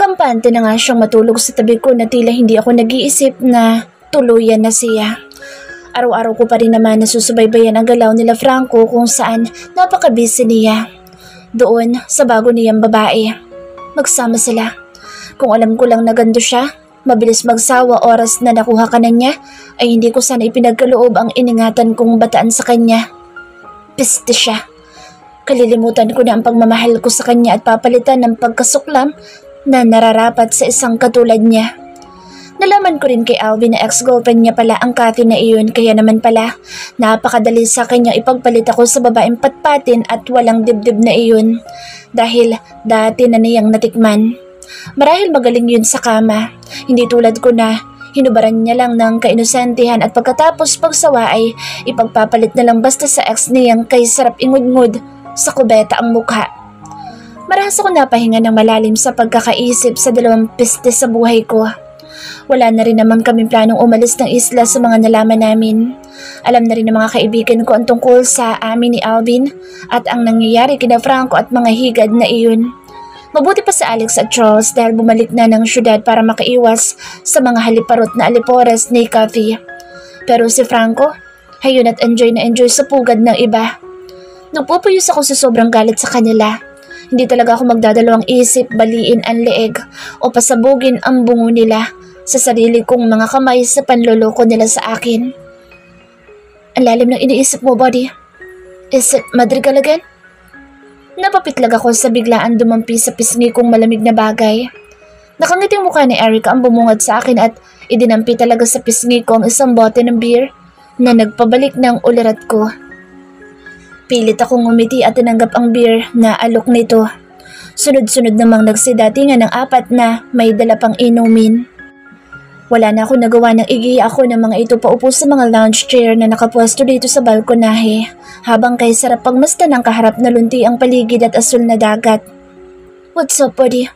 Kampante na nga siyang matulog sa tabi ko na tila hindi ako nag-iisip na tuluyan na siya. Araw-araw ko pa rin naman nasusubaybayan ang galaw nila Franco kung saan napaka-busy niya. Doon sa bago niyang babae. Magsama sila. Kung alam ko lang na gando siya, mabilis magsawa oras na nakuha ka na niya, ay hindi ko sana ipinagkaloob ang iningatan kong bataan sa kanya. Piste siya. Kalilimutan ko na ang pagmamahal ko sa kanya at papalitan ng pagkasuklam na nararapat sa isang katulad niya. Nalaman ko rin kay Alvin na ex-girlfriend niya pala ang Kathy na iyon, kaya naman pala napakadali sa kanya ipagpalit ako sa babaeng patpatin at walang dibdib na iyon dahil dati na niyang natikman. Marahil magaling yun sa kama, hindi tulad ko na hinubaran niya lang ng kainosentihan at pagkatapos pagsawa ay ipagpapalit na lang basta sa ex niyang kay sarap ingud-ngud sa kubeta ang mukha. Marahas ako napahinga ng malalim sa pagkakaisip sa dalawang piste sa buhay ko. Wala na rin naman kaming planong umalis ng isla sa mga nalaman namin. Alam na rin ng mga kaibigan ko ang tungkol sa amin ni Alvin at ang nangyayari kina Franco at mga higad na iyon. Mabuti pa sa Alex at Charles dahil bumalik na ng syudad para makaiwas sa mga haliparot na alipores ni Kathy. Pero si Franco, hayun at enjoy na enjoy sa pugad ng iba. Nagpupuyos ako sa sobrang galit sa kanila. Hindi talaga ako magdadalawang isip baliin ang leeg o pasabugin ang bungo nila sa sarili kong mga kamay sa panloloko nila sa akin. Ang lalim ng iniisip mo, buddy. Is it Madrigal again? Napapitlag ako sa biglaan dumampi sa pisngi kong malamig na bagay. Nakangiting mukha ni Erica ang bumungad sa akin at idinampi talaga sa pisngi ko ang isang bote ng beer na nagpabalik ng ulirat ko. Pilit akong ngumiti at tinanggap ang beer na alok nito. Sunod-sunod namang nagsidatingan ng 4 na may dala pang inumin. Wala na ako nagawa ng igiya ako ng mga ito paupo sa mga lounge chair na nakapwesto dito sa balkonahe habang kay sarap pagmasdan ng kaharap na lunti ang paligid at asul na dagat. What's up, buddy?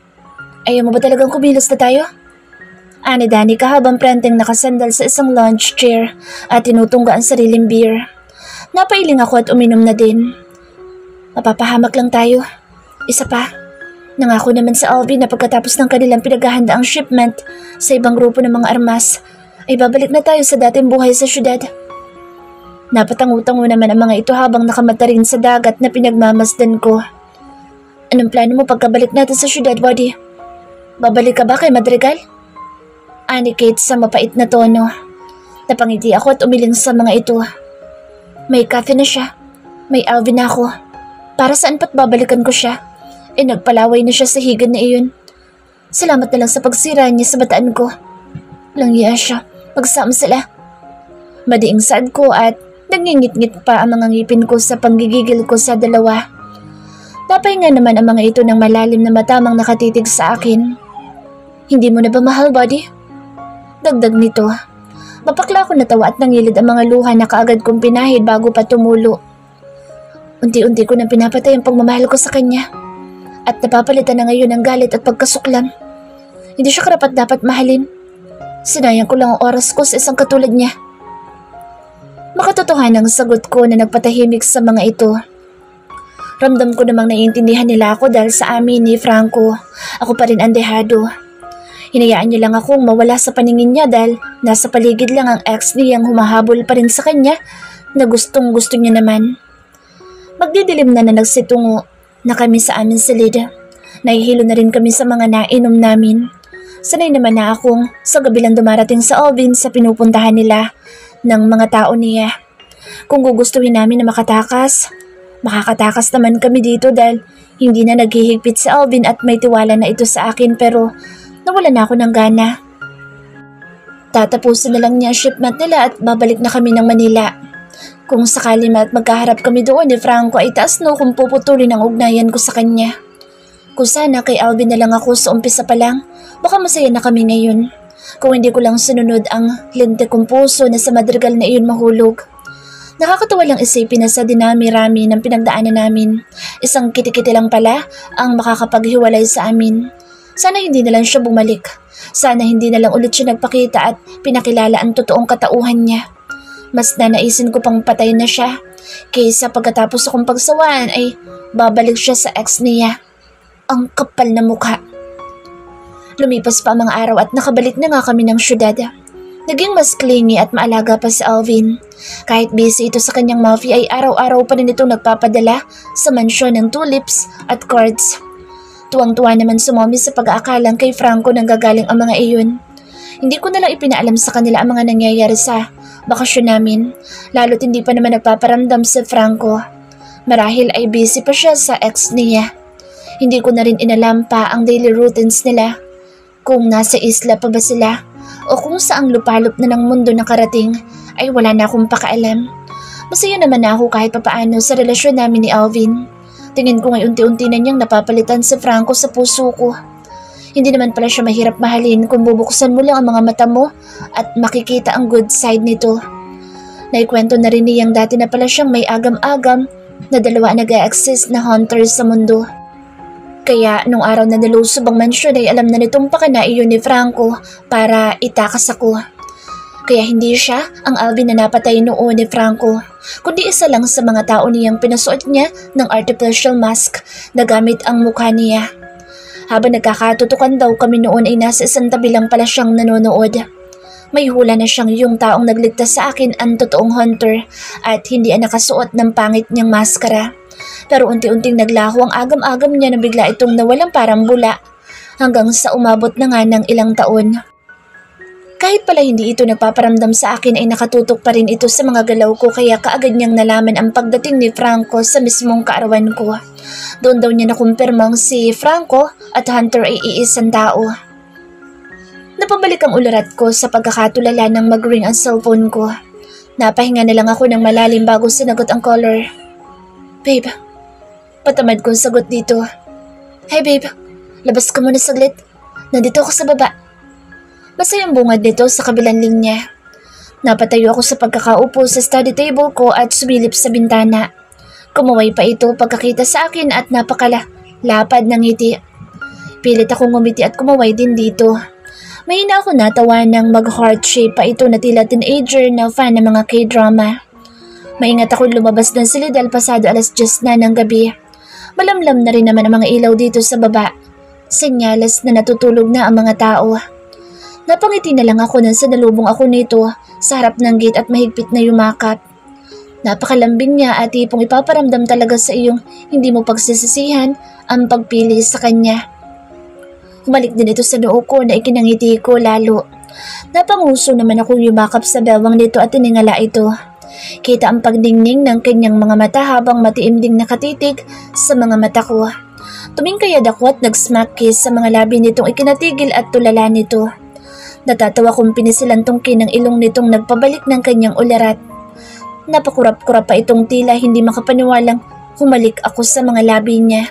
Ayaw mo ba talagang kumilos na tayo? Ani Danica habang prenteng nakasandal sa isang lounge chair at tinutungga ang sariling beer. Napailing ako at uminom na din. Mapapahamak lang tayo. Isa pa, nangako naman sa Alvin na pagkatapos ng kanilang pinaghahandaang shipment sa ibang grupo ng mga armas, ay babalik na tayo sa dating buhay sa syudad. Napatangu-tango naman ang mga ito habang nakamata rin sa dagat na pinagmamasdan ko. Anong plano mo pagkabalik natin sa syudad, buddy? Babalik ka ba kay Madrigal? Ani Kate sa mapait na tono. Napangiti ako at umiling sa mga ito. May Kathy na siya. May Alvin na ako. Para saan pa't babalikan ko siya? Nagpalaway na siya sa higad na iyon. Salamat na lang sa pagsira niya sa bataan ko. Langya siya. Magsama sila. Madiing sad ko at nangingit-ngit pa ang mga ngipin ko sa panggigigil ko sa dalawa. Napahinga naman ang mga ito ng malalim na matamang nakatitig sa akin. Hindi mo na ba mahal, buddy? Dagdag nito. Mapakla ko natawa at nangilid ang mga luha na kaagad kong pinahid bago pa tumulo. Unti-unti ko nang pinapatay ang pagmamahal ko sa kanya. At napapalitan na ngayon ang galit at pagkasuklam. Hindi siya karapat dapat mahalin. Sinayang ko lang ang oras ko sa isang katulad niya. Makatotohanan ang sagot ko na nagpatahimik sa mga ito. Ramdam ko namang naiintindihan nila ako dahil sa amin ni Franco. Ako pa rin ang dehado. Hinayaan niya lang akong mawala sa paningin niya dahil nasa paligid lang ang ex niyang humahabol pa rin sa kanya na gustong-gusto niya naman. Magdidilim na nagsitungo na kami sa amin silid. Nahihilo na rin kami sa mga nainom namin. Sanay naman na akong sa gabi lang dumarating sa Alvin sa pinupuntahan nila ng mga tao niya. Kung gugustuhin namin na makatakas naman kami dito dahil hindi na naghihigpit si Alvin at may tiwala na ito sa akin pero nawala na ako ng gana. Tatapusin na lang niya shipment nila at babalik na kami ng Manila. Kung sakali man at magkaharap kami doon ni Franco ay taas no kung puputulin ang ugnayan ko sa kanya. Kung sana kay Alvin na lang ako sa umpisa pa lang, baka masaya na kami ngayon. Kung hindi ko lang sinunod ang linte kong puso na sa Madrigal na iyon mahulog. Nakakatawa lang isipin na sa dinami-rami ng pinagdaanan namin, isang kitikiti lang pala ang makakapaghiwalay sa amin. Sana hindi na lang siya bumalik. Sana hindi na lang ulit siya nagpakita at pinakilala ang totoong katauhan niya. Mas nanaisin ko pang patay na siya kaysa pagkatapos akong pagsawaan ay babalik siya sa ex niya. Ang kapal na mukha. Lumipas pa ang mga araw at nakabalik na nga kami ng syudad. Naging mas clingy at maalaga pa si Alvin. Kahit busy ito sa kanyang mafia ay araw-araw pa rin itong nagpapadala sa mansyon ng tulips at cards. Tuwang-tuwa naman si Mommy sa pag-aakalang kay Franco nang gagaling ang mga iyon. Hindi ko nalang ipinaalam sa kanila ang mga nangyayari sa bakasyon namin, lalo't hindi pa naman nagpaparamdam si Franco. Marahil ay busy pa siya sa ex niya. Hindi ko na rin inalam pa ang daily routines nila, kung nasa isla pa ba sila o kung saang lupalop na ng mundo nakarating ay wala na akong pakaalam. Masaya naman ako kahit papaano sa relasyon namin ni Alvin. Tingin ko ngay unti-unti na niyang napapalitan si Franco sa puso ko. Hindi naman pala siya mahirap mahalin kung bubuksan mo lang ang mga mata mo at makikita ang good side nito. Naikwento na rin niyang dati na pala siyang may agam-agam na dalawa nag-e-exist na hunters sa mundo. Kaya nung araw na nalusob ang mansyon ay alam na nitong pakanaiyon ni Franco para itakas ako. Kaya hindi siya ang Alvin na napatay noon ni Franco, kundi isa lang sa mga tao niyang pinasuot niya ng artificial mask na gamit ang mukha niya. Habang nagkakatutukan daw kami noon ay nasa isang tabi lang pala siyang nanonood. May hula na siyang yung taong nagligtas sa akin ang totoong hunter at hindi ang nakasuot ng pangit niyang maskara. Pero unti-unting naglaho ang agam-agam niya na bigla itong nawalang parang bula hanggang sa umabot na nga ng ilang taon. Kahit pala hindi ito nagpaparamdam sa akin ay nakatutok pa rin ito sa mga galaw ko kaya kaagad niyang nalaman ang pagdating ni Franco sa mismong kaarawan ko. Doon daw niya nakumpirmang si Franco at Hunter ay iisang tao. Napabalik ang ularat ko sa pagkakatulala ng mag-ring ang cellphone ko. Napahinga na lang ako ng malalim bago sinagot ang caller. Babe, patamad kong sagot dito. Hey babe, labas ka muna saglit. Nandito ako sa baba. Masayang bungad nito sa kabilang linya. Napatayo ako sa pagkakaupo sa study table ko at sumilip sa bintana. Kumaway pa ito pagkakita sa akin at lapad ng ngiti. Pilit akong ngumiti at kumaway din dito. Mahina ako natawa ng mag-heart shape pa ito na tila teenager na fan ng mga K-drama. Maingat ako lumabas ng silid dahil pasado 10:00 na ng gabi. Malamlam na rin naman ang mga ilaw dito sa baba. Senyales na natutulog na ang mga tao. Napangiti na lang ako nang sinalubong ako nito sa harap ng gate at mahigpit na yumakap. Napakalambing niya at tipong ipaparamdam talaga sa iyong hindi mo pagsisisihan ang pagpili sa kanya. Humalik din ito sa noo ko na ikinangiti ko lalo. Napanguso naman akong yumakap sa bewang nito at tiningala ito. Kita ang pagdingning ng kanyang mga mata habang matiimding nakatitig sa mga mata ko. Tumingkayad ako at nag-smack kiss sa mga labi nitong ikinatigil at tulala nito. Natatawa kong pinisilan tungkin ng ilong nitong nagpabalik ng kanyang ularat. Napakurap-kurap pa itong tila hindi makapaniwalang humalik ako sa mga labi niya.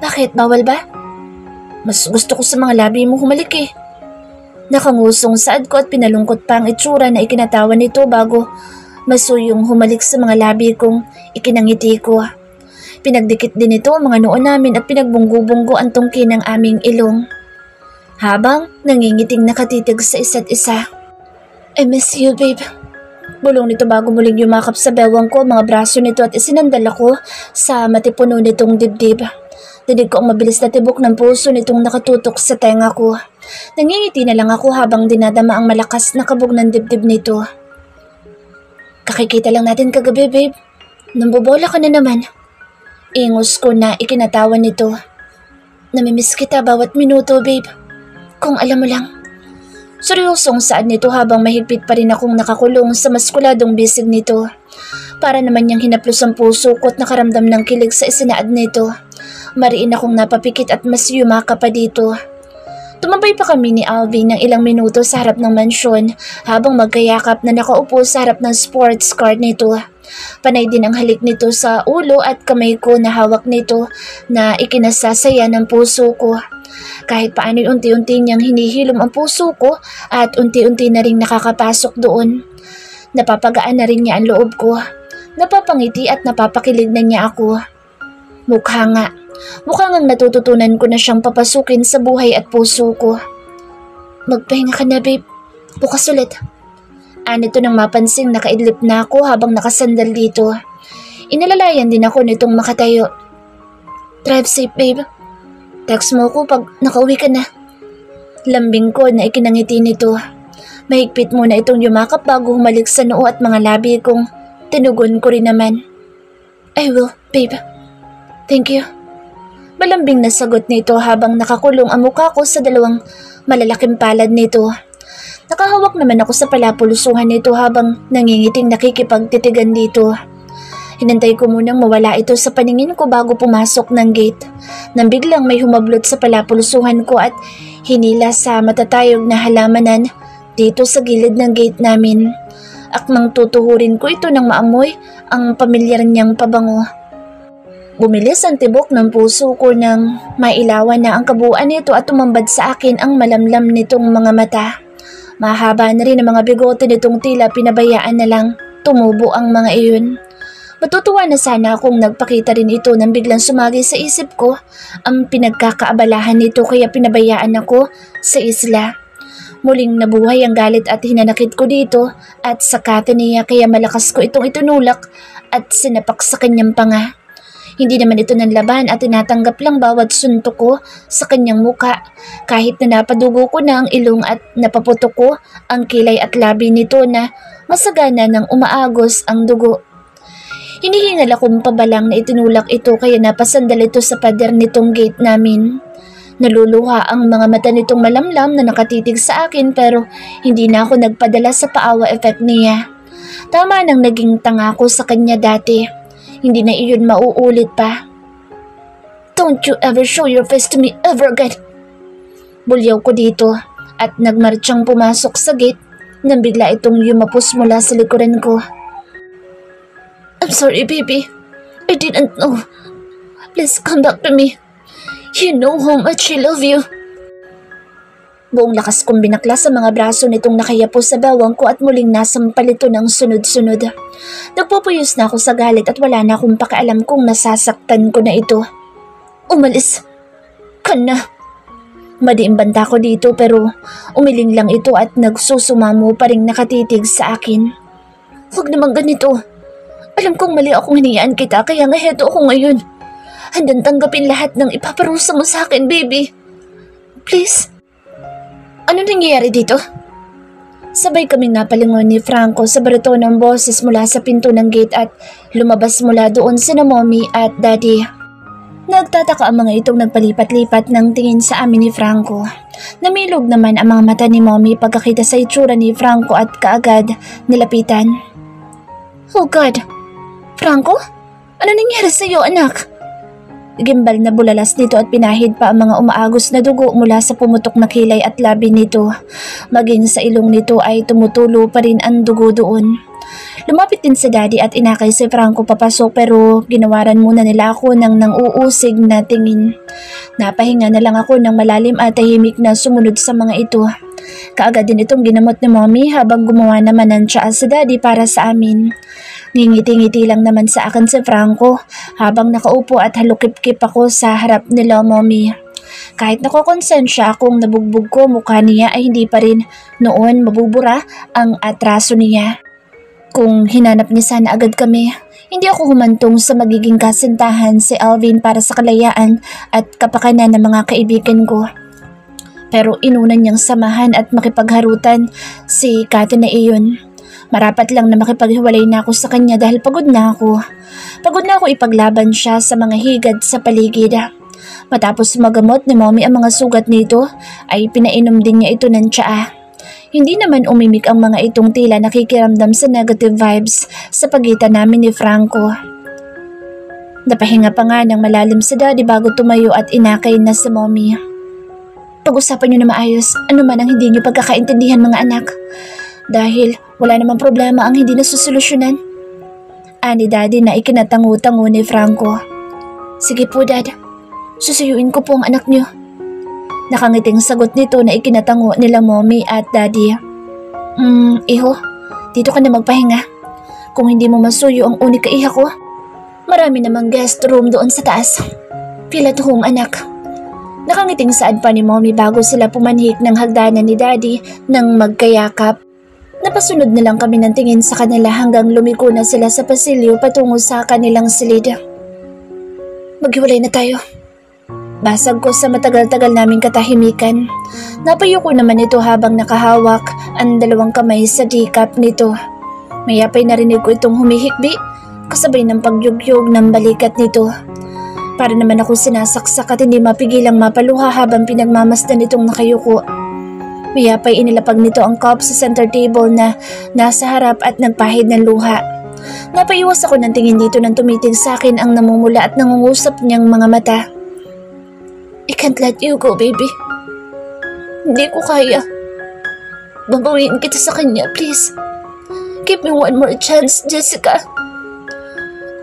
Bakit? Bawal ba? Mas gusto ko sa mga labi mo humalik eh. Nakangusong saad ko at pinalungkot pa ang itsura na ikinatawa nito bago masuyong humalik sa mga labi kong ikinangiti ko. Pinagdikit din ito ang mga noo namin at pinagbunggo-bunggo ang tungkin ng aming ilong. Habang nangingiting nakatitig sa isa't isa. I miss you, babe. Bulong nito bago muling yumakap sa bewang ko mga braso nito at isinandal ako sa matipuno nitong dibdib. Dinig ko ang mabilis na tibok ng puso nitong nakatutok sa tenga ko. Nangingiti na lang ako habang dinadama ang malakas na kabog ng dibdib nito. Kakikita lang natin kagabi, babe. Nambobola ka na naman. Ingos ko na ikinatawa nito. Namimiss kita bawat minuto, babe. Kung alam mo lang. Seryosong saad nito habang mahigpit pa rin akong nakakulong sa maskuladong bisig nito. Para naman niyang hinaplos ang puso ko at nakaramdam ng kilig sa isinaad nito. Mariin akong napapikit at mas yumaka pa dito. Tumambay pa kami ni Alvin ng ilang minuto sa harap ng mansyon habang magkayakap na nakaupo sa harap ng sports car nito. Panay din ang halik nito sa ulo at kamay ko na hawak nito na ikinasasaya ng puso ko. Kahit paano unti-unti niyang hinihilom ang puso ko at unti-unti na rin nakakapasok doon. Napapagaan na rin niya ang loob ko. Napapangiti at napapakilig na niya ako. Mukha nga, Mukhang ang natututunan ko na siyang papasukin sa buhay at puso ko. Magpahinga ka na, babe. Bukas ulit. Anito nang mapansing nakaidlip na ako habang nakasandal dito. Inalalayan din ako nitong makatayo. Drive safe, babe. Text mo ko pag nakauwi ka na. Lambing ko na ikinangiti nito. Mahigpit muna itong yumakap bago humalik sa noo at mga labi kong tinugon ko rin naman. I will, babe. Thank you. Malambing na sagot nito habang nakakulong ang mukha ko sa dalawang malalaking palad nito. Nakahawak naman ako sa palapulusuhan nito habang nangingiting nakikipagtitigan dito. Hinantay ko munang mawala ito sa paningin ko bago pumasok ng gate. Nang biglang may humablot sa palapulusuhan ko at hinila sa matatayog na halamanan dito sa gilid ng gate namin. Akmang tutuhurin ko ito nang maamoy ang pamilyar niyang pabango. Bumilis ang tibok ng puso ko nang mailawan na ang kabuuan nito at tumambad sa akin ang malamlam nitong mga mata. Mahaba na rin ang mga bigote nitong tila pinabayaan na lang tumubo ang mga iyon. Matutuwa na sana akong nagpakita rin ito nang biglang sumagi sa isip ko ang pinagkakaabalahan nito kaya pinabayaan ako sa isla. Muling nabuhay ang galit at hinanakit ko dito at sakatan niya kaya malakas ko itong itunulak at sinapak sa kanyang panga. Hindi naman ito nanlaban at tinatanggap lang bawat suntok ko sa kanyang muka kahit na napadugo ko na ang ilong at napaputok ko ang kilay at labi nito na masagana ng umaagos ang dugo. Hinihingal akong pabalang na itinulak ito kaya napasandal ito sa pader nitong gate namin. Naluluha ang mga mata nitong malamlam na nakatitig sa akin pero hindi na ako nagpadala sa paawa effect niya. Tama nang naging tanga ko sa kanya dati. Hindi na iyon mauulit pa. Don't you ever show your face to me ever again. Bulyaw ko dito at nagmartsyang pumasok sa gate nang bigla itong yumapos mula sa likuran ko. I'm sorry, baby. I didn't know. Please come back to me. You know how much I love you. Buong lakas kong binakla sa mga braso nitong nakayapo sa bawang ko at muling nasampal ito ng sunod-sunod. Nagpupuyos na ako sa galit at wala na akong pakialam kung nasasaktan ko na ito. Umalis ka na. Madiimbanta ko dito pero umiling lang ito at nagsusumamo pa ring nakatitig sa akin. Huwag naman ganito. Alam kong mali akong hinayaan kita kaya nga heto ako ngayon. Handang tanggapin lahat ng ipaparusa mo sa akin, baby. Please. Ano nangyayari dito? Sabay kaming napalingon ni Franco sa barito ng boses mula sa pinto ng gate at lumabas mula doon sina mommy at daddy. Nagtataka ang mga itong nagpalipat-lipat ng tingin sa amin ni Franco. Namilog naman ang mga mata ni mommy pagkakita sa itsura ni Franco at kaagad nilapitan. Oh God! Franco? Ano nangyari sa iyo, anak? Gimbal na bulalas nito at pinahid pa ang mga umaagos na dugo mula sa pumutok na kilay at labi nito. Maging sa ilong nito ay tumutulo pa rin ang dugo doon. Lumapit din sa daddy at inakay si Franco papasok pero ginawaran muna nila ako ng nang-uusig na tingin. Napahinga na lang ako ng malalim at tahimik na sumunod sa mga ito. Kaagad din itong ginamot ni mommy habang gumawa naman ng tsaa sa daddy para sa amin. Ngingiti-ngiti lang naman sa akin si Franco habang nakaupo at halukip-kip ako sa harap nila mommy. Kahit nakokonsensya akong nabugbog ko mukha niya ay hindi pa rin noon mabubura ang atraso niya. Kung hinanap niya sana agad kami, hindi ako humantong sa magiging kasintahan si Alvin para sa kalayaan at kapakanan ng mga kaibigan ko. Pero inunan niyang samahan at makipagharutan si Kate na iyon. Marapat lang na makipaghiwalay na ako sa kanya dahil pagod na ako. Pagod na ako ipaglaban siya sa mga higad sa paligid. Matapos magamot ni mommy ang mga sugat nito, ay pinainom din niya ito ng tsaa. Hindi naman umimik ang mga itong tila nakikiramdam sa negative vibes sa pagitan namin ni Franco. Napahinga pa nga ng malalim si daddy bago tumayo at inakay na si mommy. Pag-usapan niyo na maayos, ano man ang hindi niyo pagkakaintindihan mga anak. Dahil wala namang problema ang hindi nasusolusyonan. Ani daddy na ikinatango-tango ni Franco. Sige po dad, susuyuin ko po ang anak niyo. Nakangiting sagot nito na ikinatango nila mommy at daddy. Iho, dito ka na magpahinga. Kung hindi mo masuyo ang unika iha ko, marami namang guest room doon sa taas. Feel at home, anak. Nakangiting saad pa ni Mommy bago sila pumanhik ng hagdanan ni Daddy nang magkayakap. Napasunod na lang kami ng tingin sa kanila hanggang lumiko na sila sa pasilyo patungo sa kanilang silid. Maghiwalay na tayo. Basag ko sa matagal-tagal naming katahimikan. Napayo ko naman ito habang nakahawak ang dalawang kamay sa dikap nito. Mayapay narinig ko itong humihikbi kasabay ng pagyugyog ng balikat nito. Para naman ako sinasaksak at hindi mapigilang mapaluha habang pinagmamasdan itong nakayuko. Mayapay inilapag nito ang cup sa center table na nasa harap at nagpahid ng luha. Napaiwas ako ng tingin dito nang tumitig sa akin ang namumula at nangungusap niyang mga mata. I can't let you go, baby. Hindi ko kaya. Babawiin kita sa kanya, please. Give me one more chance, Jessica.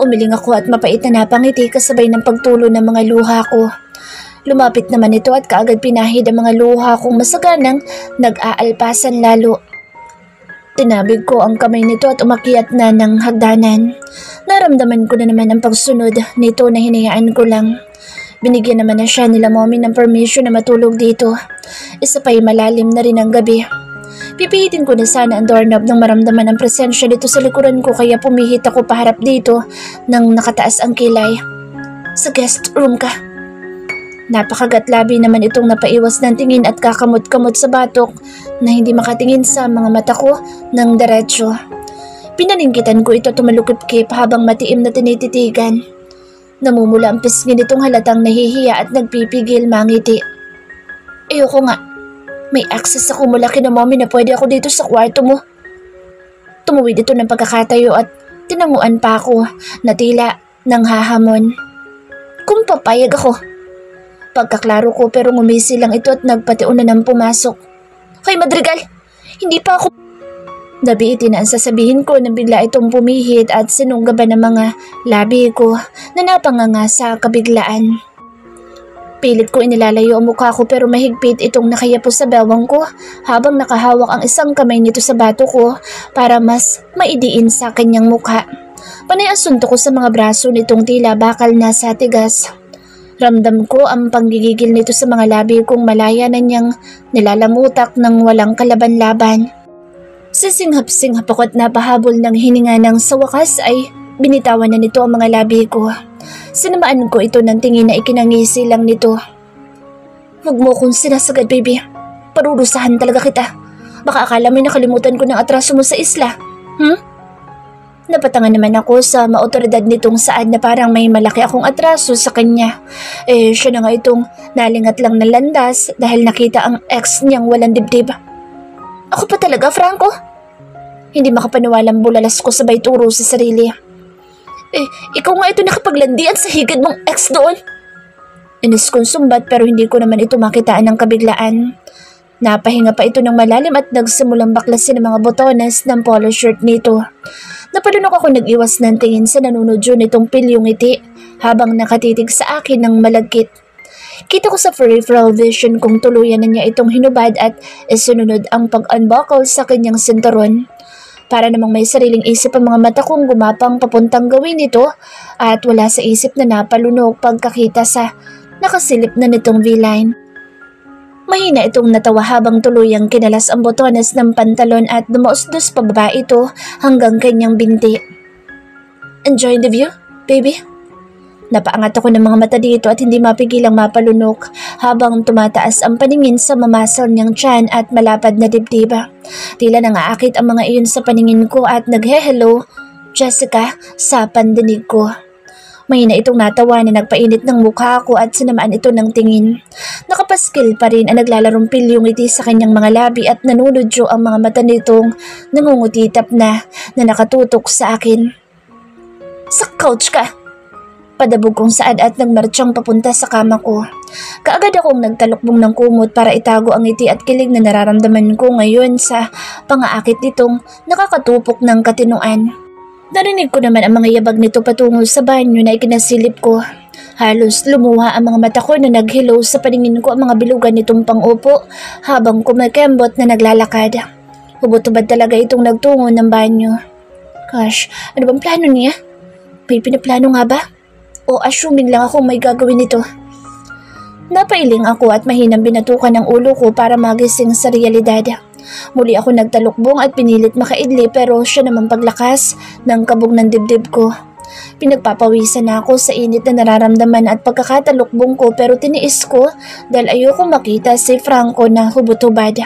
Umiling ako at mapait na napangiti kasabay ng pagtulo ng mga luha ko. Lumapit naman ito at kaagad pinahid ang mga luha kong masaganang nag-aalpasan lalo. Tinabig ko ang kamay nito at umakyat na ng hagdanan. Naramdaman ko na naman ang pagsunod nito na hinayaan ko lang. Binigyan naman na siya nila Mommy ng permission na matulog dito. Isa pa'y malalim na rin ang gabi. Pipihitin ko na sana ang doorknob nang maramdaman ang presensya dito sa likuran ko kaya pumihit ako paharap dito nang nakataas ang kilay. Sa guest room ka. Napakagatlabi naman itong napaiwas ng tingin at kakamot-kamot sa batok na hindi makatingin sa mga mata ko ng diretsyo. Pinaningkitan ko ito tumalukip-kip habang matiim na tinititigan. Namumula ang pisngi nitong halatang nahihiya at nagpipigil mangiti. Ayoko nga. May access ako mula kina Mommy na pwede ako dito sa kwarto mo. Tumuwid ito ng pagkakatayo at tinanguan pa ako na tila nang hahamon. Kung papayag ako. Pagkaklaro ko pero ngumisi lang ito at nagpatiuna ng pumasok. Kay Madrigal, hindi pa ako... Nabiitin na ang sasabihin ko nang bigla itong pumihit at sinunggaban ng mga labi ko na napanganga sa kabiglaan. Pilit ko inilalayo ang mukha ko pero mahigpit itong nakayapos sa bewang ko habang nakahawak ang isang kamay nito sa bato ko para mas maidiin sa kanyang mukha. Panay ang suntok ko sa mga braso nitong tila bakal na sa tigas. Ramdam ko ang panggigigil nito sa mga labi kong malaya na niyang nilalamutak ng walang kalaban-laban. Sisinghap-singhap ako at napahabol ng hininga nang sa wakas ay binitawan na nito ang mga labi ko. Sinamaan ko ito ng tingin na ikinangisi lang nito. Huwag mo akong sinasagad, baby. Parurusahan talaga kita. Baka akala mo'y nakalimutan ko ng atraso mo sa isla. Napatangan naman ako sa maotoridad nitong saad na parang may malaki akong atraso sa kanya. Siya na nga itong nalingat lang ng landas dahil nakita ang ex niyang walang dibdib. Ako pa talaga, Franco? Hindi makapaniwalang bulalas ko sabay turo sa sarili. Ikaw nga ito nakapaglandian sa higad mong ex doon. Inis kong sumbat pero hindi ko naman ito makitaan ng kabiglaan. Napahinga pa ito ng malalim at nagsimulang baklasin ang mga botones ng polo shirt nito. Napalunok ako nag-iwas ng tingin sa nanunodyo nitong pilyong ngiti habang nakatitig sa akin ng malagkit. Kita ko sa peripheral vision kung tuluyan na niya itong hinubad at isununod ang pag-unbuckle sa kanyang sinturon. Para namang may sariling isip ang mga mata kong gumapang papuntang gawin nito at wala sa isip na napalunok pagkakita sa nakasilip na nitong V-line. Mahina itong natawa habang tuluyang kinalas ang botones ng pantalon at dumausdos pababa ito hanggang kanyang binti. Enjoy the view, baby? Napaangat ako ng mga mata dito at hindi mapigilang mapalunok habang tumataas ang paningin sa mamasal niyang tiyan at malapad na dibdiba. Tila nangaakit ang mga iyon sa paningin ko at naghe-hello, Jessica, sa pandinig ko. Mahina itong natawa na nagpainit ng mukha ko at sinamaan ito ng tingin. Nakapaskil pa rin ang naglalarong pilyong ngiti sa kanyang mga labi at nanunodyo ang mga mata nitong nangungutitap na nakatutok sa akin. Sa couch ka! Padabog kong saad at nagmartsyang papunta sa kama ko. Kaagad akong nagtalukbong ng kumot para itago ang ngiti at kilig na nararamdaman ko ngayon sa pangaakit nitong nakakatupok ng katinuan. Narinig ko naman ang mga yabag nito patungo sa banyo na ikinasilip ko. Halos lumuha ang mga mata ko na nag-hello sa paningin ko ang mga bilugan nitong pang-upo habang kumakembot na naglalakad. Hubot-hubad talaga itong nagtungo ng banyo. Gosh, ano bang plano niya? May pinaplano nga ba? O assuming lang ako may gagawin nito. Napailing ako at mahinang binatukan ng ulo ko para magising sa realidad. Muli ako nagtalukbong at pinilit makaidli pero siya naman paglakas ng kabog ng dibdib ko. Pinagpapawisan na ako sa init na nararamdaman at pagkakatalukbong ko pero tiniis ko dahil ayoko makita si Franco na hubot-hubad.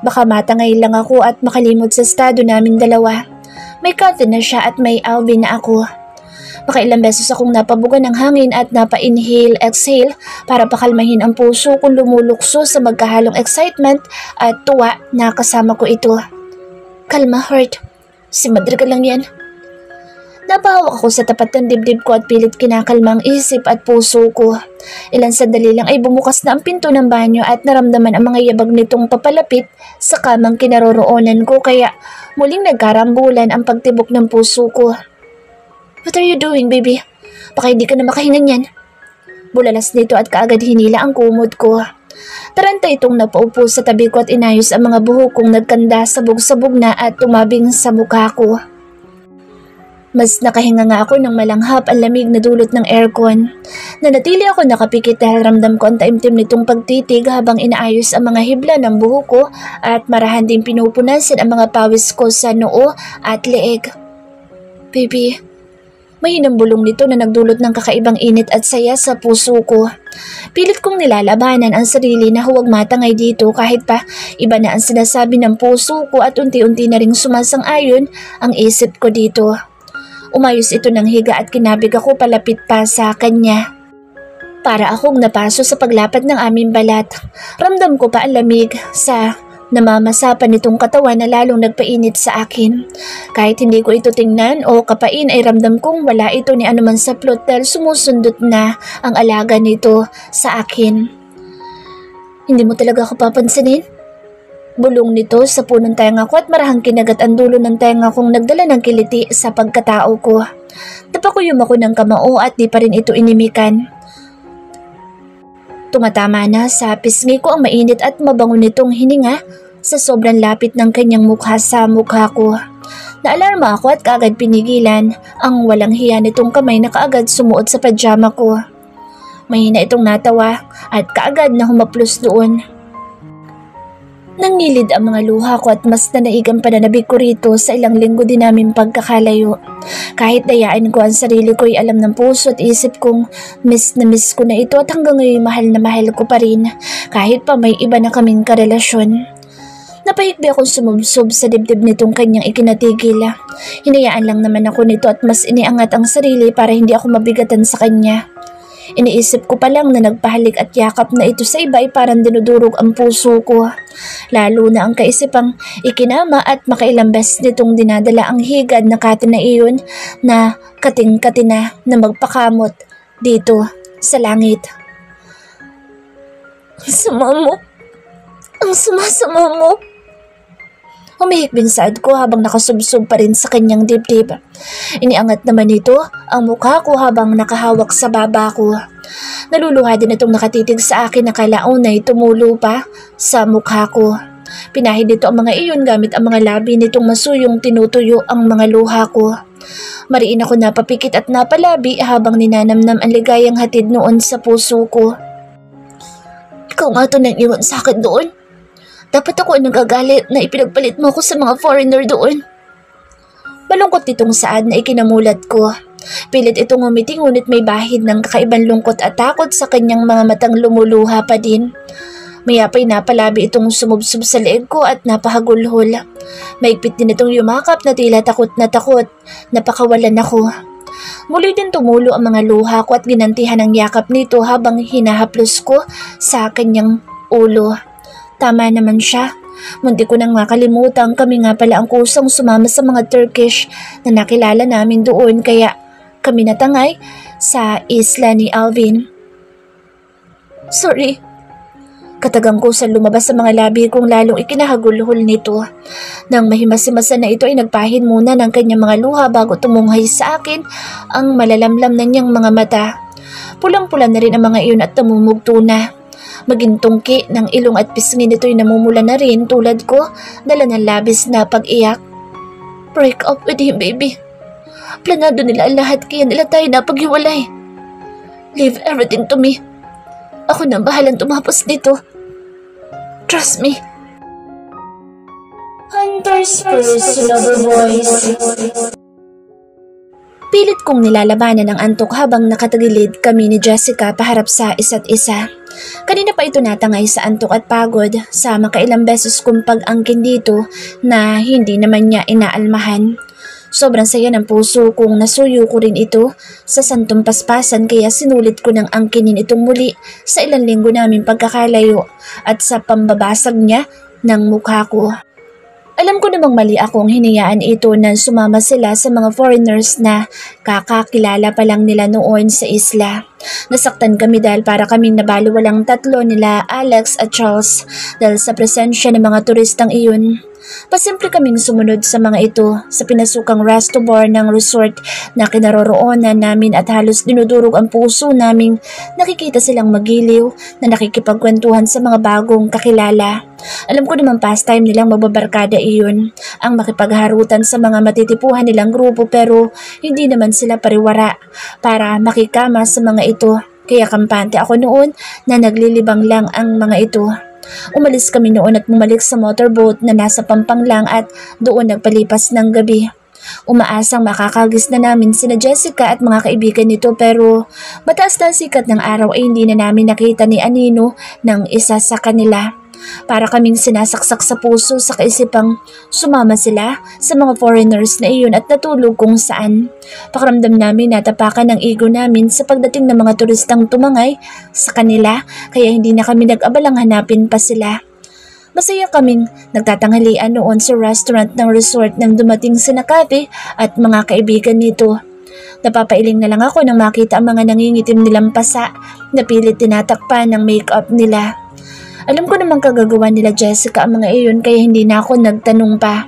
Baka matangay lang ako at makalimot sa estado namin dalawa. May Cathy na siya at may Alvin na ako. Pakailang beses akong napabugan ng hangin at napa-inhale-exhale para pakalmahin ang puso kung lumulukso sa magkahalong excitement at tuwa na kasama ko ito. Kalma, Heart. Si Madrigal lang yan. Napahawak ako sa tapat ng dibdib ko at pilit kinakalma ang isip at puso ko. Ilang sandali lang ay bumukas na ang pinto ng banyo at naramdaman ang mga yabag nitong papalapit sa kamang kinaroroonan ko kaya muling nagkarambulan ang pagtibok ng puso ko. What are you doing, baby? Baka hindi ka na makahinga niyan. Bulalas nito at kaagad hinila ang kumot ko. Taranta itong napaupo sa tabi ko at inayos ang mga buhok kong nagkanda sabog-sabog na at tumabing sa mukha ko. Mas nakahinga nga ako ng malanghap ang lamig na dulot ng aircon. Nanatili ako nakapikit dahil ramdam ko ang taimtim nitong pagtitig habang inaayos ang mga hibla ng buhok ko at marahan din pinupunasan ang mga pawis ko sa noo at leeg. Baby, mahinang bulong nito na nagdulot ng kakaibang init at saya sa puso ko. Pilit kong nilalabanan ang sarili na huwag matangay dito kahit pa iba na ang sinasabi ng puso ko at unti-unti na ring sumasang-ayon ang isip ko dito. Umayos ito ng higa at kinabig ako palapit pa sa kanya. Para akong napaso sa paglapat ng aming balat. Ramdam ko pa ang lamig sa namamasapan nitong katawan na lalong nagpainit sa akin. Kahit hindi ko ito tingnan o kapain ay ramdam kong wala ito ni anuman sa plot dahil sumusundot na ang alaga nito sa akin. Hindi mo talaga ako papansinin? Bulong nito sa punong tenga ko at marahang kinagat ang dulo ng tenga kong nagdala ng kiliti sa pagkatao ko. Napakuyom ako ng kamao at di pa rin ito inimikan. Tumatama na sa pisngi ko ang mainit at mabango nitong hininga sa sobrang lapit ng kanyang mukha sa mukha ko. Naalarma ako at kaagad pinigilan ang walang hiya nitong kamay na kaagad sumuot sa pajama ko. Mahina itong natawa at kaagad na humaplos doon. Nangilid ang mga luha ko at mas nanaig ang pananabik ko rito sa ilang linggo din namin pagkakalayo. Kahit dayaan ko ang sarili ko ay alam ng puso at isip kong miss na miss ko na ito at hanggang ngayon mahal na mahal ko pa rin kahit pa may iba na kaming karelasyon. Napahikbi akong sumubsob sa dibdib nitong kanyang ikinatigil. Hinayaan lang naman ako nito at mas iniangat ang sarili para hindi ako mabigatan sa kanya. Iniisip ko pa lang na nagpahalik at yakap na ito sa iba ay parang dinudurog ang puso ko. Lalo na ang kaisipang ikinama at makailang beses nitong dinadala ang higad na Cathy na iyon na kating-katina na magpakamot dito sa langit. Ang sama mo. Ang sama-sama mo. Humihikbing saad ko habang nakasubsob pa rin sa kanyang dibdib. Iniangat naman nito ang mukha ko habang nakahawak sa baba ko. Naluluha din itong nakatitig sa akin na kalaunay tumulo pa sa mukha ko. Pinahid nito ang mga iyon gamit ang mga labi nitong masuyong tinutuyo ang mga luha ko. Mariin ako napapikit at napalabi habang ninanamnam ang ligayang hatid noon sa puso ko. Ikaw nga ito nang iwan sa akin doon. Dapat ako ang nagagalit na ipinagpalit mo ako sa mga foreigner doon. Malungkot itong saad na ikinamulat ko. Pilit itong umiti ngunit may bahid ng kakaibang lungkot at takot sa kanyang mga matang lumuluha pa din. Mayapay napalabi itong sumubsob sa leeg ko at napahagulhol. Maigpit din itong yumakap na tila takot na pakawalan ako. Muli din tumulo ang mga luha ko at ginantihan ang yakap nito habang hinahaplos ko sa kanyang ulo. Tama naman siya. Munti ko nang makalimutan kami nga pala ang kusang sumama sa mga Turkish na nakilala namin doon kaya kami natangay sa isla ni Alvin. Sorry. Katagang kusang lumabas sa mga labi kong lalong ikinahagulhol nito. Nang mahimas-himasan na ito ay nagpahid muna ng kanyang mga luha bago tumunghay sa akin ang malalamlam na niyang mga mata. Pulang-pula na rin ang mga iyon at namumugto na. Magintungki ng ilong at pisngi nito'y namumula na rin tulad ko, dala ng labis na pag-iyak. Break up with him, baby. Planado nila ang lahat kaya nila tayo napaghiwalay. Leave everything to me. Ako nang bahalang tumapos dito. Trust me. Hunter's First Lover Boys. Pilit kong nilalabanan ang antok habang nakatagilid kami ni Jessica paharap sa isa't isa. Kanina pa ito natangay sa antok at pagod sa makailang beses kong pag-angkin dito na hindi naman niya inaalmahan. Sobrang saya ng puso kung nasuyo ko rin ito sa santong paspasan kaya sinulit ko ng angkinin itong muli sa ilang linggo namin pagkakalayo at sa pambabasag niya ng mukha ko. Alam ko namang mali akong hinayaan ito na sumama sila sa mga foreigners na kakakilala pa lang nila noon sa isla. Nasaktan kami dahil para kaming nabaliwalang tatlo nila Alex at Charles dahil sa presensya ng mga turistang iyon. Pasimple kaming sumunod sa mga ito sa pinasukang resto bar ng resort na kinaroroonan namin at halos dinudurog ang puso naming nakikita silang magiliw na nakikipagkwentuhan sa mga bagong kakilala. Alam ko naman pastime nilang magbabarkada iyon, ang makipagharutan sa mga matitipuhan nilang grupo pero hindi naman sila pariwara para makikama sa mga ito. Kaya kampante ako noon na naglilibang lang ang mga ito. Umalis kami noon at bumalik sa motorboat na nasa Pampang lang at doon nagpalipas ng gabi. Umaasang makakagis na namin sina Jessica at mga kaibigan nito pero mataas na sikat ng araw ay hindi na namin nakita ni Anino ng isa sa kanila. Para kaming sinasaksak sa puso sa kaisipang sumama sila sa mga foreigners na iyon at natulog kung saan. Pakiramdam namin natapakan ng ego namin sa pagdating ng mga turistang tumangay sa kanila kaya hindi na kami nag-abalang hanapin pa sila. Masaya kaming nagtatanghalian noon sa restaurant ng resort nang dumating sina Kathy at mga kaibigan nito. Napapailing na lang ako nang makita ang mga nangingitim nilang pasa na pilit tinatakpan ng make-up nila. Alam ko namang kagagawa nila Jessica ang mga iyon kaya hindi na ako nagtanong pa.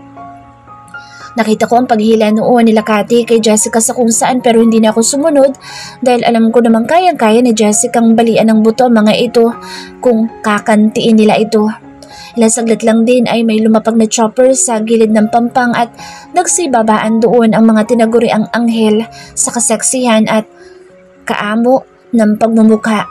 Nakita ko ang paghila noon nila Kathy kay Jessica sa kung saan pero hindi na ako sumunod dahil alam ko namang kayang-kaya ni Jessica ang balian ng buto mga ito kung kakantiin nila ito. Ilang saglit lang din ay may lumapag na chopper sa gilid ng Pampang at nagsibabaan doon ang mga tinaguriang anghel sa kaseksihan at kaamo ng pagmumukha.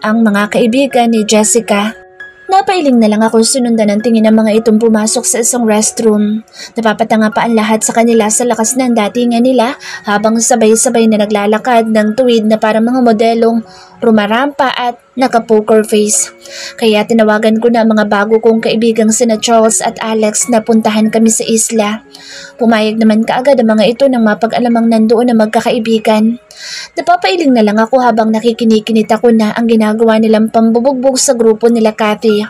Ang mga kaibigan ni Jessica. Napailing na lang ako sinundan ng tingin ng mga itong pumasok sa isang restroom. Napapatanga pa ang lahat sa kanila sa lakas ng datingan nila habang sabay-sabay na naglalakad ng tuwid na parang mga modelong rumarampa at naka-poker face. Kaya tinawagan ko na ang mga bago kong kaibigang sina Charles at Alex na puntahan kami sa isla. Pumayag naman kaagad ang mga ito nang mapag-alamang nandoon na magkakaibigan. Napapailing na lang ako habang nakikinikinit ako na ang ginagawa nilang pambubugbog sa grupo nila Kathy.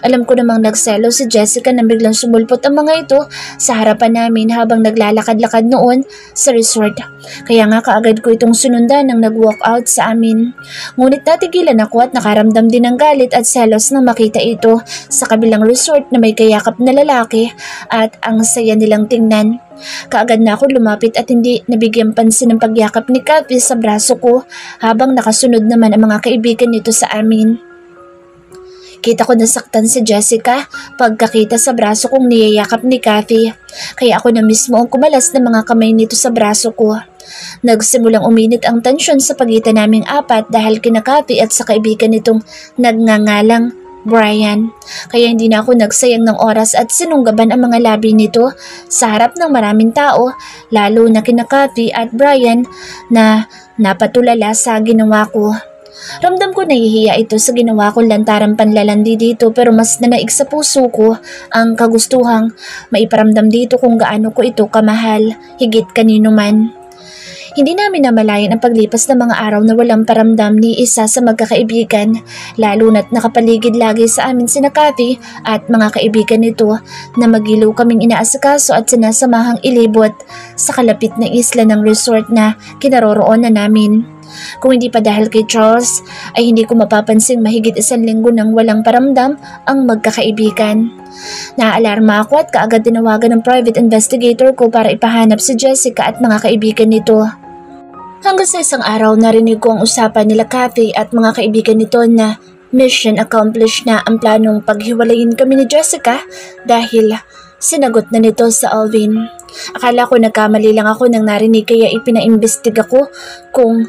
Alam ko namang nagselo si Jessica nang biglang sumulpot ang mga ito sa harapan namin habang naglalakad-lakad noon sa resort. Kaya nga kaagad ko itong sunundan nang nag-walk out sa amin. Ngunit natigilan ako at nakaramdam din ng galit at selos nang makita ito sa kabilang resort na may kayakap na lalaki at ang saya nilang tingnan. Kaagad na ako lumapit at hindi nabigyan pansin ng pagyakap ni Kathy sa braso ko habang nakasunod naman ang mga kaibigan nito sa amin. Kita ko nasaktan si Jessica pagkakita sa braso kong niyayakap ni Kathy. Kaya ako na mismo ang kumalas ng mga kamay nito sa braso ko. Nagsimulang uminit ang tensyon sa pagitan naming apat dahil kina Kathy at sa kaibigan nitong nagngangalang Brian. Kaya hindi na ako nagsayang ng oras at sinunggaban ang mga labi nito sa harap ng maraming tao, lalo na kina Kathy at Brian na napatulala sa ginawa ko. Ramdam ko nahihiya ito sa ginawa kong lantarang panlalandi dito pero mas nanaig sa puso ko ang kagustuhang maiparamdam dito kung gaano ko ito kamahal, higit kanino man. Hindi namin namalayan ang paglipas ng mga araw na walang paramdam ni isa sa magkakaibigan, lalo na't nakapaligid lagi sa amin sina Kathy at mga kaibigan nito na magilaw kaming inaasikaso at sinasamahang ilibot sa kalapit na isla ng resort na kinaroroonan namin. Kung hindi pa dahil kay Charles, ay hindi ko mapapansing mahigit 1 linggo nang walang paramdam ang magkakaibigan. Naaalarma ako at kaagad tinawagan ng private investigator ko para ipahanap si Jessica at mga kaibigan nito. Hanggang sa isang araw narinig ko ang usapan nila Kathy at mga kaibigan nito na mission accomplished na ang planong paghiwalayin kami ni Jessica dahil sinagot na nito sa Alvin. Akala ko nagkamali lang ako nang narinig kaya ipinaimbestiga ko kung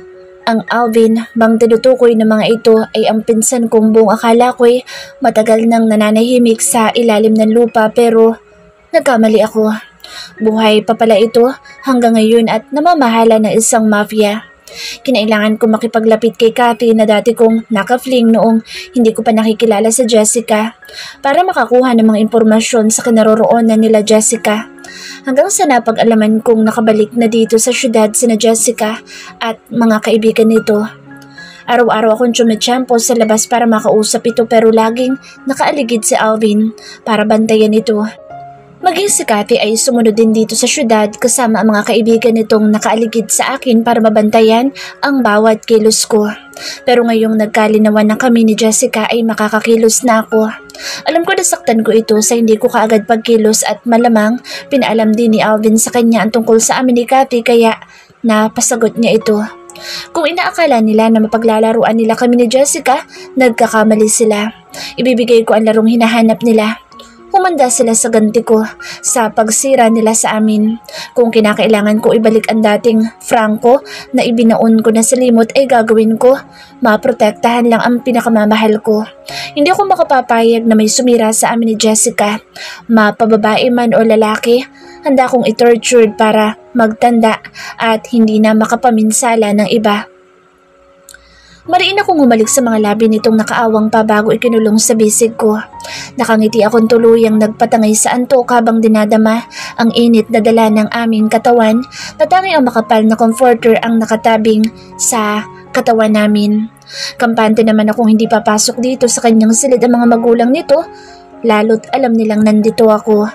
Ang Alvin bang tinutukoy ng mga ito ay ang pinsan kong buong akala ko'y matagal nang nananahimik sa ilalim ng lupa pero nagkamali ako. Buhay pa pala ito hanggang ngayon at namamahala ng isang mafia. Kinailangan ko makipaglapit kay Kathy na dati kong nakafling noong hindi ko pa nakikilala sa Jessica para makakuha ng mga impormasyon sa kinaroroonan nila Jessica. Hanggang sa napag-alaman kong nakabalik na dito sa syudad sina Jessica at mga kaibigan nito. Araw-araw akong tsumitsyempo sa labas para makausap ito pero laging nakaaligid si Alvin para bantayan ito. Maging si Kathy ay sumunod din dito sa syudad kasama ang mga kaibigan nitong nakaaligid sa akin para mabantayan ang bawat kilos ko. Pero ngayong nagkalinawan na kami ni Jessica ay makakakilos na ako. Alam ko nasaktan ko ito sa hindi ko kaagad pagkilos at malamang pinaalam din ni Alvin sa kanya ang tungkol sa amin ni Kathy kaya napasagot niya ito. Kung inaakala nila na mapaglalaruan nila kami ni Jessica, nagkakamali sila. Ibibigay ko ang larong hinahanap nila. Humanda sila sa ganti ko sa pagsira nila sa amin. Kung kinakailangan ko ibalik ang dating Franco na ibinaon ko na sa limot ay gagawin ko. Maprotektahan lang ang pinakamamahal ko. Hindi ako makapapayag na may sumira sa amin ni Jessica. Mapababae man o lalaki, handa akong i-tortured para magtanda at hindi na makapaminsala ng iba. Mariin akong humalik sa mga labi nitong nakaawang pa bago ikinulong sa bisig ko. Nakangiti akong tuluyang nagpatangay sa antok habang dinadama ang init na dala ng aming katawan na tanging ang makapal na comforter ang nakatabing sa katawan namin. Kampante naman akong hindi papasok dito sa kanyang silid ang mga magulang nito, lalo't alam nilang nandito ako.